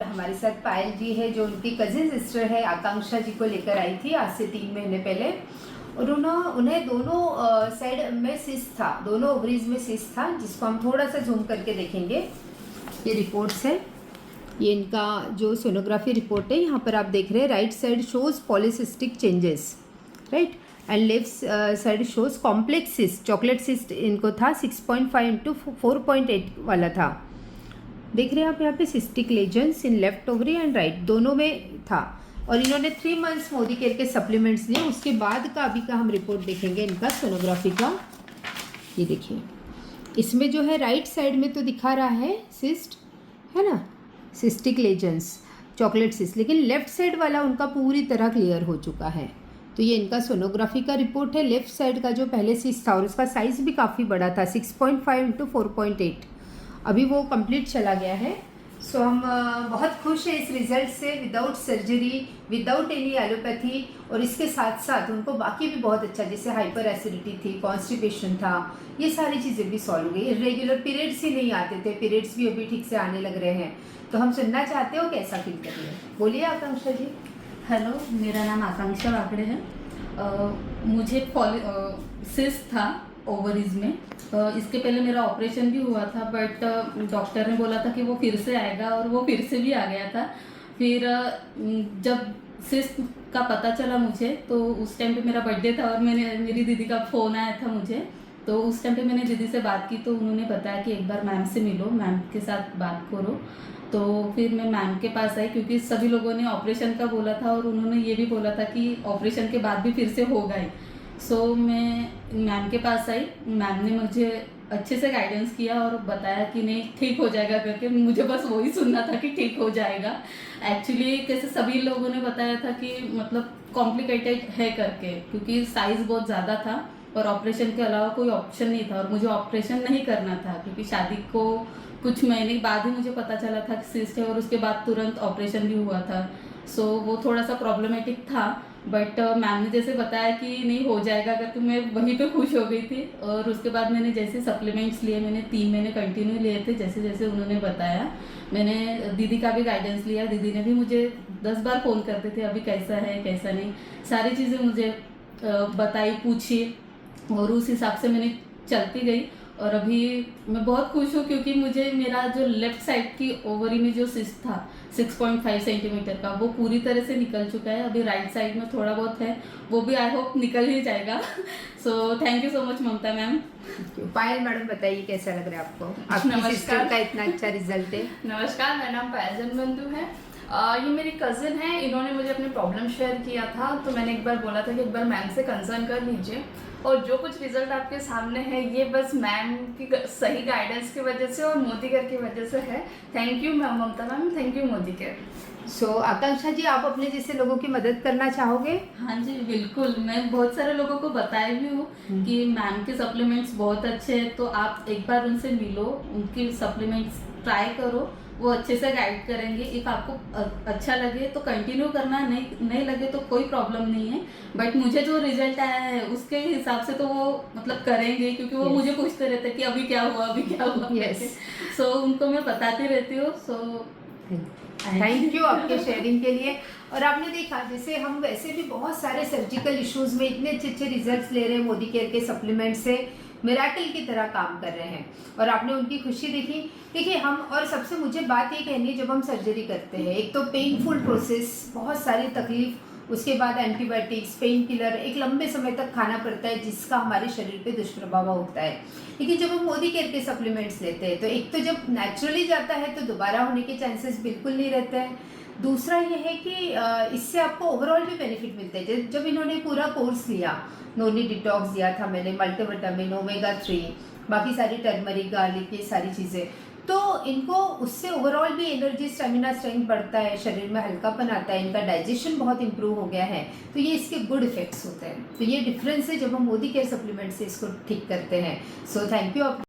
हमारे साथ पायल जी है जो उनकी कजिन सिस्टर है आकांक्षा जी को लेकर आई थी आज से 3 महीने पहले। और उन्हें दोनों साइड में सिस्ट था, दोनों ओवरीज में सिस्ट था, जिसको हम थोड़ा सा जूम करके देखेंगे। ये रिपोर्ट्स है, ये इनका जो सोनोग्राफी रिपोर्ट है। यहाँ पर आप देख रहे हैं right side shows polycystic changes, right, and left side shows complex cyst, chocolate cyst इनको था 6.5 इंटू 4.8 वाला था। देख रहे हैं आप यहाँ पे cystic lesions in left ovary and right दोनों में था। और इन्होंने 3 मंथ्स मोदी केयर के सप्लीमेंट्स लिए। उसके बाद का अभी का हम रिपोर्ट देखेंगे इनका सोनोग्राफी का। ये देखिए, इसमें जो है राइट साइड में तो दिखा रहा है सिस्ट, है ना, सिस्टिक लेजन्स, चॉकलेट सिस्ट, लेकिन लेफ्ट साइड वाला उनका पूरी तरह क्लियर हो चुका है। तो ये इनका सोनोग्राफी का रिपोर्ट है। लेफ्ट साइड का जो पहले सिस्ट था और उसका साइज़ भी काफ़ी बड़ा था 6.5 इंटू 4.8, अभी वो कंप्लीट चला गया है। सो हम बहुत खुश हैं इस रिजल्ट से, without surgery, without any allopathy. और इसके साथ साथ उनको बाकी भी बहुत अच्छा, जैसे हाइपर एसिडिटी थी, कॉन्स्टिपेशन था, ये सारी चीज़ें भी सॉल्व हो गई। इरेगुलर पीरियड्स ही नहीं आते थे, पीरियड्स भी अभी ठीक से आने लग रहे हैं। तो हम सुनना चाहते हो कैसा फील कर रहे हैं, बोलिए आकांक्षा जी। हेलो, मेरा नाम आकांक्षा वाकड़े है। मुझे सिस्ट था ओवरीज में। इसके पहले मेरा ऑपरेशन भी हुआ था, बट डॉक्टर ने बोला था कि वो फिर से आएगा, और वो फिर से भी आ गया था। फिर जब सिस्ट का पता चला मुझे, तो उस टाइम पे मेरा बर्थडे था और मेरी दीदी का फ़ोन आया था मुझे। तो उस टाइम पे मैंने दीदी से बात की, तो उन्होंने बताया कि एक बार मैम से मिलो, मैम के साथ बात करो। तो फिर मैं मैम के पास आई, क्योंकि सभी लोगों ने ऑपरेशन का बोला था और उन्होंने ये भी बोला था कि ऑपरेशन के बाद भी फिर से होगा ही। सो मैं मैम के पास आई। मैम ने मुझे अच्छे से गाइडेंस किया और बताया कि नहीं, ठीक हो जाएगा करके। मुझे बस वही सुनना था कि ठीक हो जाएगा। एक्चुअली कैसे सभी लोगों ने बताया था कि मतलब कॉम्प्लिकेटेड है करके, क्योंकि साइज़ बहुत ज़्यादा था और ऑपरेशन के अलावा कोई ऑप्शन नहीं था, और मुझे ऑपरेशन नहीं करना था, क्योंकि शादी को कुछ महीने बाद ही मुझे पता चला था कि सिस्ट है, और उसके बाद तुरंत ऑपरेशन भी हुआ था। सो वो थोड़ा सा प्रॉब्लमेटिक था, बट मैम ने जैसे बताया कि नहीं हो जाएगा करके, मैं वहीं पे खुश हो गई थी। और उसके बाद मैंने जैसे सप्लीमेंट्स लिए, मैंने 3 महीने कंटिन्यू लिए थे जैसे जैसे उन्होंने बताया। मैंने दीदी का भी गाइडेंस लिया, दीदी ने भी मुझे 10 बार फ़ोन करते थे, अभी कैसा है कैसा नहीं, सारी चीज़ें मुझे बताई, पूछी, और उस हिसाब से मैंने चलती गई। और अभी मैं बहुत खुश हूँ, क्योंकि मुझे मेरा जो लेफ़्ट साइड की ओवरी में जो सिस्ट था 6.5 सेंटीमीटर का, वो पूरी तरह से निकल चुका है। अभी राइट साइड में थोड़ा बहुत है, वो भी आई होप निकल ही जाएगा। So thank you so much Mamta ma'am. Payal madam बताइए कैसा लग रहा है आपको, आपकी सिस्टर का इतना अच्छा रिजल्ट है। नमस्कार, मेरा नाम पायल जनबंधु है। ये मेरी कज़िन है, इन्होंने मुझे अपने प्रॉब्लम शेयर किया था, तो मैंने एक बार बोला था कि एक बार मैम से कंसर्न कर लीजिए। और जो कुछ रिजल्ट आपके सामने है, ये बस मैम की सही गाइडेंस की वजह से और मोदी केयर की वजह से है। Thank you ma'am, Mamata ma'am, thank you Modicare. So Akanksha ji, आप अपने जैसे लोगों की मदद करना चाहोगे? हाँ जी बिल्कुल, मैं बहुत सारे लोगों को बताई भी हूँ कि मैम के सप्लीमेंट्स बहुत अच्छे हैं, तो आप एक बार उनसे मिलो, उनकी सप्लीमेंट्स ट्राई करो, वो अच्छे से गाइड करेंगे। इफ आपको अच्छा लगे तो कंटिन्यू करना, नहीं लगे तो कोई प्रॉब्लम नहीं है। बट मुझे जो रिजल्ट आया है उसके हिसाब से तो वो मतलब करेंगे, क्योंकि वो मुझे पूछते रहते कि अभी क्या हुआ, अभी क्या हुआ। यस, सो उनको मैं बताती रहती हूँ। सो थैंक यू आपके शेयरिंग के लिए। और आपने देखा, जैसे हम वैसे भी बहुत सारे सर्जिकल इश्यूज में इतने अच्छे अच्छे रिजल्ट्स ले रहे हैं मोदी केयर के सप्लीमेंट से, मिराकल की तरह काम कर रहे हैं, और आपने उनकी खुशी देखी। देखिए हम, और सबसे मुझे बात ये कहनी है, जब हम सर्जरी करते हैं, एक तो पेनफुल प्रोसेस, बहुत सारी तकलीफ, उसके बाद एंटीबायोटिक्स, पेन किलर, एक लंबे समय तक खाना पड़ता है, जिसका हमारे शरीर पे दुष्प्रभाव होता है। लेकिन जब हम मोदी केयर के सप्लीमेंट्स लेते हैं, तो एक तो जब नेचुरली जाता है तो दोबारा होने के चांसेस बिल्कुल नहीं रहते हैं। दूसरा ये है कि इससे आपको ओवरऑल भी बेनिफिट मिलते हैं। जब इन्होंने पूरा कोर्स लिया, नोनी डिटॉक्स दिया था मैंने, मल्टीविटामिन, ओमेगा 3, बाकी सारी टर्मरिक, गार्लिक, ये सारी चीज़ें, तो इनको उससे ओवरऑल भी एनर्जी, स्टेमिना, स्ट्रेंथ बढ़ता है, शरीर में हल्कापन आता है, इनका डाइजेशन बहुत इंप्रूव हो गया है। तो ये इसके गुड इफेक्ट्स होते हैं। तो ये डिफरेंस है जब हम मोदी केयर सप्लीमेंट से इसको ठीक करते हैं। सो थैंक यू आप